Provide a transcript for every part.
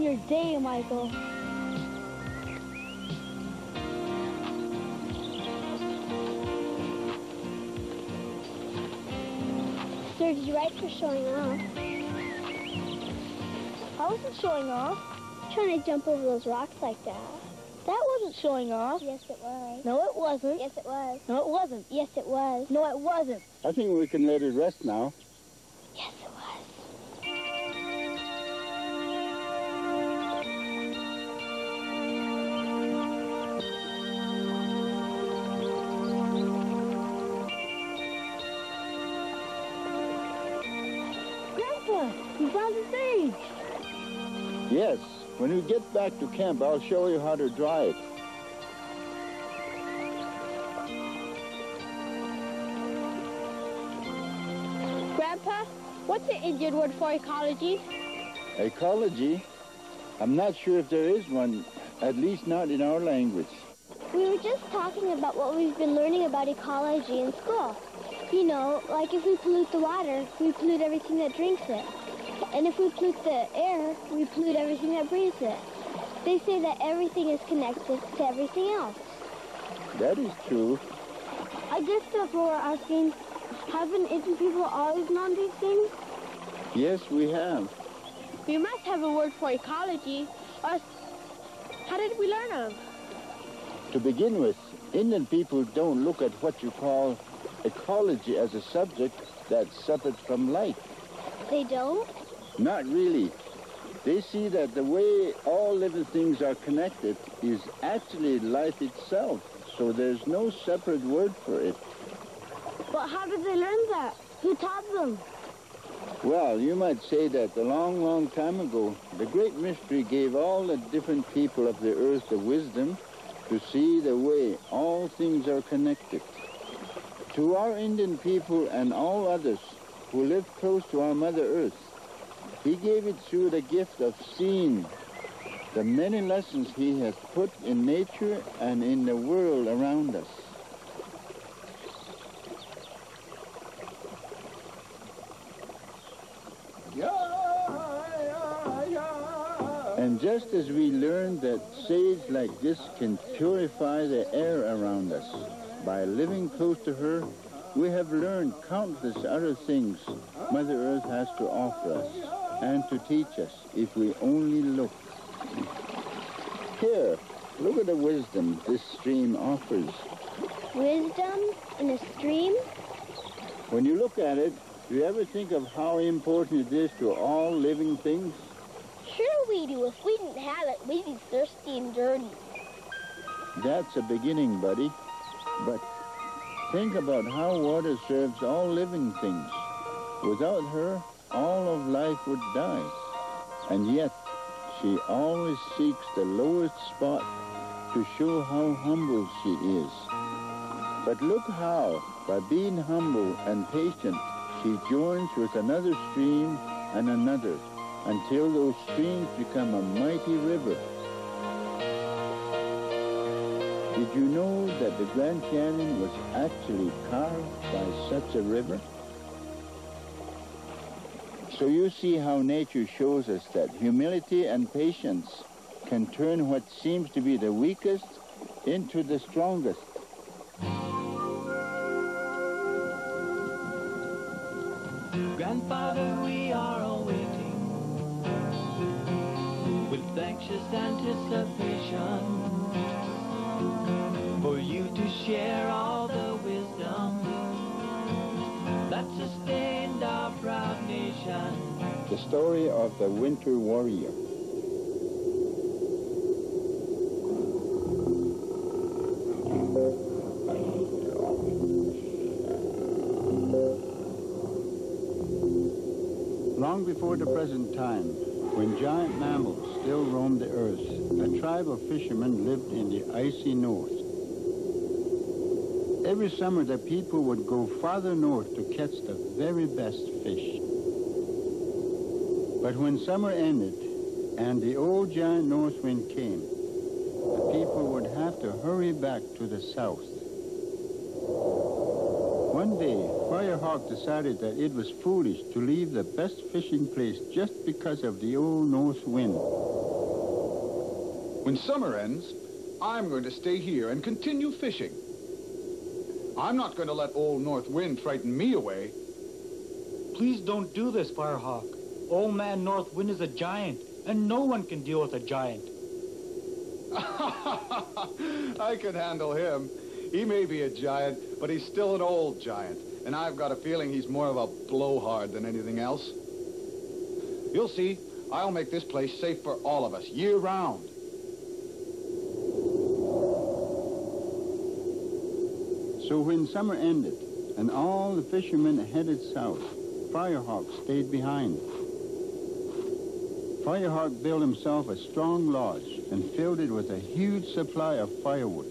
your day, Michael. Serves you right for showing off. I wasn't showing off. Trying to jump over those rocks like that. That wasn't showing off. Yes, it was. No, it wasn't. Yes, it was. No, it wasn't. Yes, it was. No, it wasn't. I think we can let it rest now. Yes, it was. Grandpa, you found the sage. Yes. When we get back to camp, I'll show you how to dry it. Grandpa, what's the Indian word for ecology? Ecology? I'm not sure if there is one, at least not in our language. We were just talking about what we've been learning about ecology in school. You know, like if we pollute the water, we pollute everything that drinks it. And if we pollute the air, we pollute everything that breathes it. They say that everything is connected to everything else. That is true. I guess that's what we're asking. Haven't Indian people always known these things? Yes, we have. We must have a word for ecology. Or how did we learn them? To begin with, Indian people don't look at what you call ecology as a subject that's separate from life. They don't? Not really. They see that the way all living things are connected is actually life itself, so there's no separate word for it. But how did they learn that? Who taught them? Well, you might say that a long, long time ago, the Great Mystery gave all the different people of the earth the wisdom to see the way all things are connected. To our Indian people and all others who live close to our Mother Earth, he gave it through the gift of seeing the many lessons he has put in nature and in the world around us. And just as we learned that sage like this can purify the air around us by living close to her, we have learned countless other things Mother Earth has to offer us and to teach us if we only look. Here, look at the wisdom this stream offers. Wisdom in a stream? When you look at it, do you ever think of how important it is to all living things? Sure we do. If we didn't have it, we'd be thirsty and dirty. That's a beginning, buddy. But think about how water serves all living things. Without her, all of life would die. And yet, she always seeks the lowest spot to show how humble she is. But look how, by being humble and patient, she joins with another stream and another, until those streams become a mighty river. Did you know that the Grand Canyon was actually carved by such a river? So you see how nature shows us that humility and patience can turn what seems to be the weakest into the strongest. Grandfather, we are all waiting with anxious anticipation for you to share all the wisdom that sustained our proud nation. The story of the Winter Warrior. Long before the present time, when giant mammals still roamed the earth, a tribe of fishermen lived in the icy north. Every summer, the people would go farther north to catch the very best fish. But when summer ended and the old giant north wind came, the people would have to hurry back to the south. One day, Firehawk decided that it was foolish to leave the best fishing place just because of the old north wind. When summer ends, I'm going to stay here and continue fishing. I'm not going to let Old North Wind frighten me away. Please don't do this, Firehawk. Old Man North Wind is a giant, and no one can deal with a giant. I can handle him. He may be a giant, but he's still an old giant, and I've got a feeling he's more of a blowhard than anything else. You'll see, I'll make this place safe for all of us, year-round. So when summer ended and all the fishermen headed south, Firehawk stayed behind. Firehawk built himself a strong lodge and filled it with a huge supply of firewood.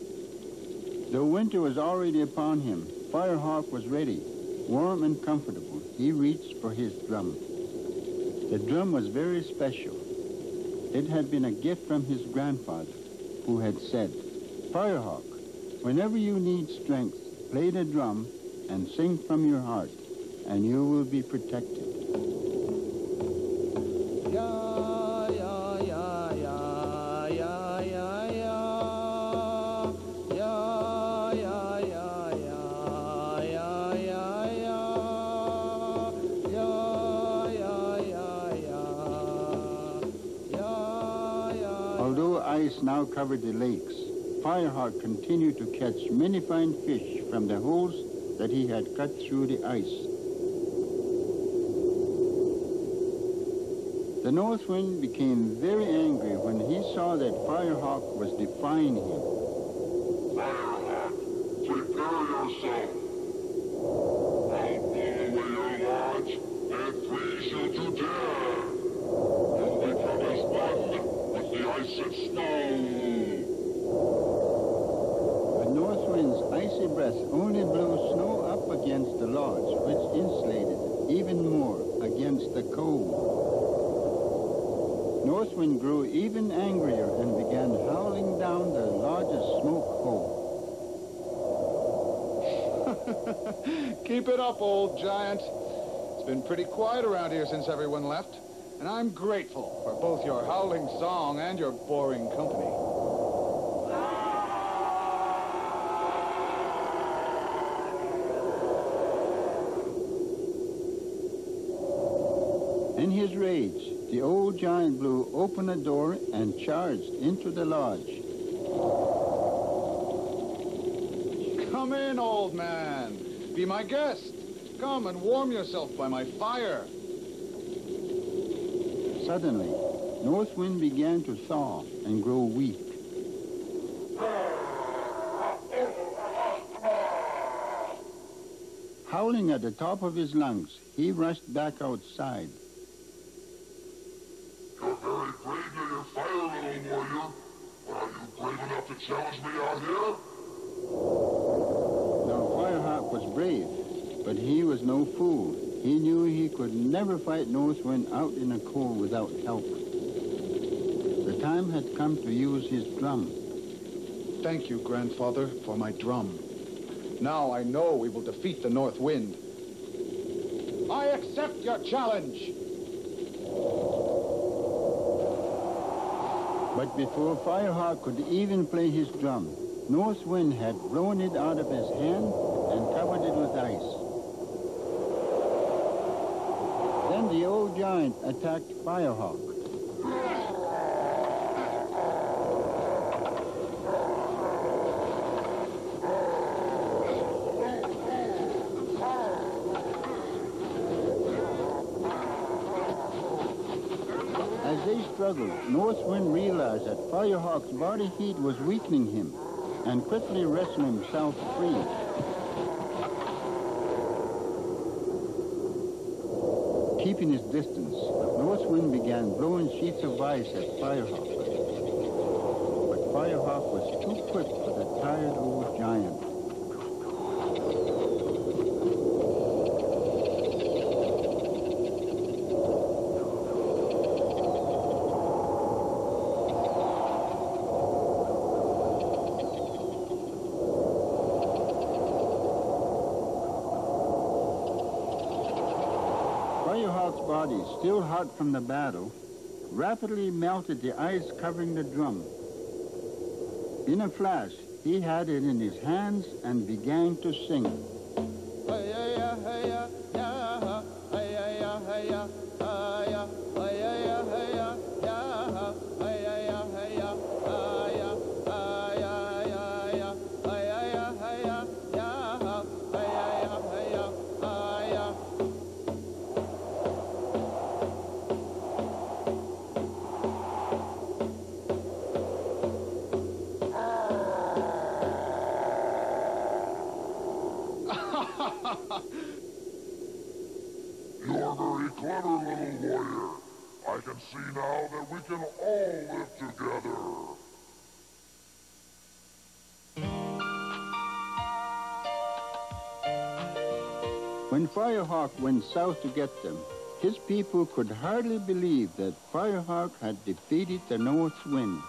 Though winter was already upon him, Firehawk was ready. Warm and comfortable, he reached for his drum. The drum was very special. It had been a gift from his grandfather, who had said, "Firehawk, whenever you need strength, play the drum and sing from your heart, and you will be protected." Although ice now covered the lakes, Firehawk continued to catch many fine fish from the holes that he had cut through the ice. The North Wind became very angry when he saw that Firehawk was defying him. Firehawk, prepare yourself. I'll blow away your lodge and freeze you to death. You'll become as one with the ice and snow. But North Wind's icy breath only blew snow up against the lodge, which insulated it even more against the cold. North Wind grew even angrier and began howling down the lodge's smoke hole. Keep it up, old giant. It's been pretty quiet around here since everyone left, and I'm grateful for both your howling song and your boring company. In his rage, the old giant blew open a door and charged into the lodge. Come in, old man. Be my guest. Come and warm yourself by my fire. Suddenly, North Wind began to thaw and grow weak. Howling at the top of his lungs, he rushed back outside. You're very brave near your fire, little warrior. But are you brave enough to challenge me out here? Now, Firehawk was brave, but he was no fool. He knew he could never fight North Wind out in the cold without help. The time had come to use his drum. Thank you, Grandfather, for my drum. Now I know we will defeat the North Wind. I accept your challenge. But before Firehawk could even play his drum, North Wind had blown it out of his hand and covered it with ice. Then the old giant attacked Firehawk. As they struggled, North Wind realized that Firehawk's body heat was weakening him and quickly wrestled himself free. Keeping his distance, North Wind began blowing sheets of ice at Firehawk. But Firehawk was too quick for the tired old giant. Firehawk's body, still hot from the battle, rapidly melted the ice covering the drum, In a flash, he had it in his hands and began to sing. You're very clever, little warrior. I can see now that we can all live together. When Firehawk went south to get them, his people could hardly believe that Firehawk had defeated the North Wind.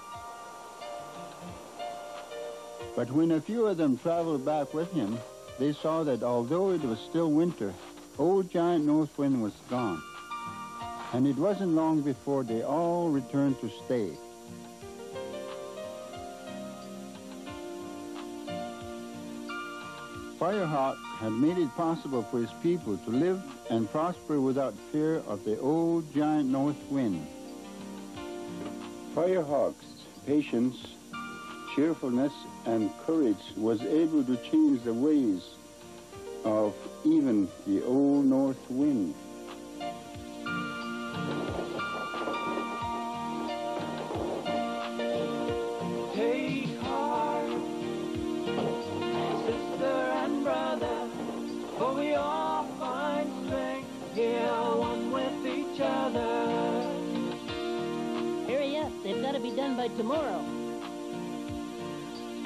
But when a few of them traveled back with him, they saw that although it was still winter, old giant North Wind was gone. And it wasn't long before they all returned to stay. Firehawk had made it possible for his people to live and prosper without fear of the old giant North Wind. Firehawk's patience, cheerfulness, and courage was able to change the ways of even the old North Wind. Take heart, sister and brother, for we all find strength here, one with each other. Hurry up, they've got to be done by tomorrow.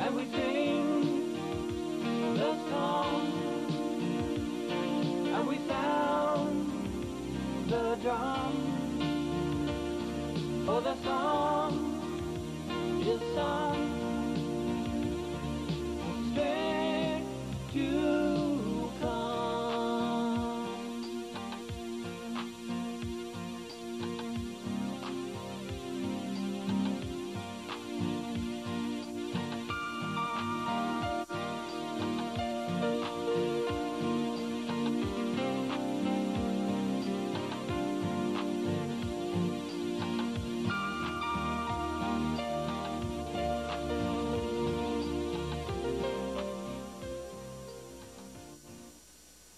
And we sing the song, and we sound the drum, for the song is sung, strength to come.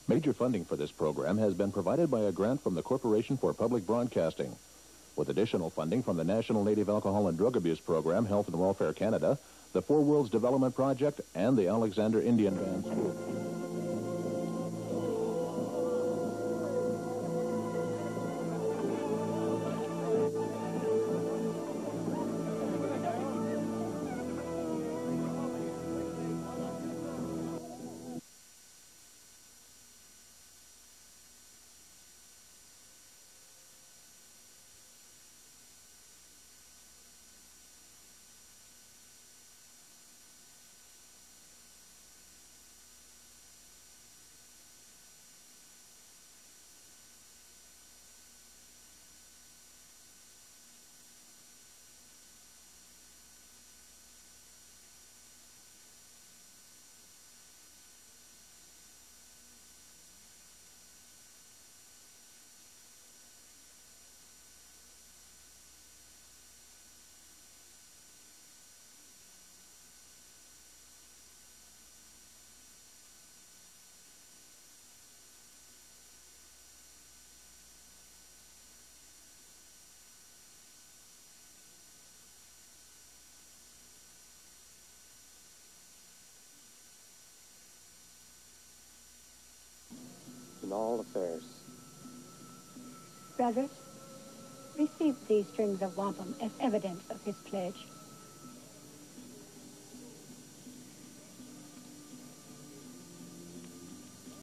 Major funding for this program has been provided by a grant from the Corporation for Public Broadcasting, with additional funding from the National Native Alcohol and Drug Abuse Program, Health and Welfare Canada, the Four Worlds Development Project, and the Alexander Indian Band School. In all affairs. Brothers, receive these strings of wampum as evidence of his pledge.